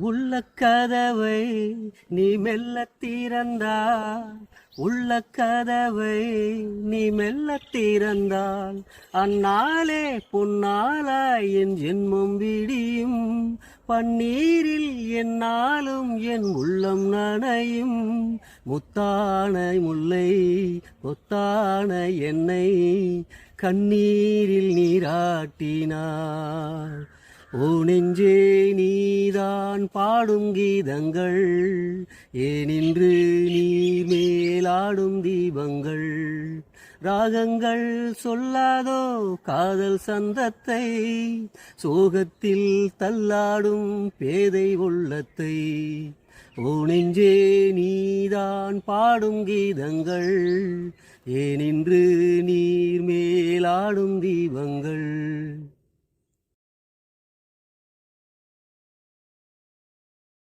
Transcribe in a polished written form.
உள்ள கதவை நீ மெல்ல திறந்தால், உள்ள கதவை நீ மெல்ல திறந்தால், அந்நாளே பொன்னாளாய் என் ஜென்மம் விடியும். பன்னீரில் என்னாலும் என் உள்ளம் நனையும். முத்தான முல்லை கொத்தான என்னை கண்ணீரில் நீராட்டினார். ஓ நெஞ்சே, நீதான் பாடும் கீதங்கள், ஏனின்று நீர் மேலாடும் தீபங்கள். ராகங்கள் சொல்லாதோ காதல் சந்தத்தை, சோகத்தில் தள்ளாடும் பேதை உள்ளத்தை. ஓ நெஞ்சே, நீதான் பாடும் கீதங்கள், ஏனின்று நீர் மேலாடும் தீபங்கள்.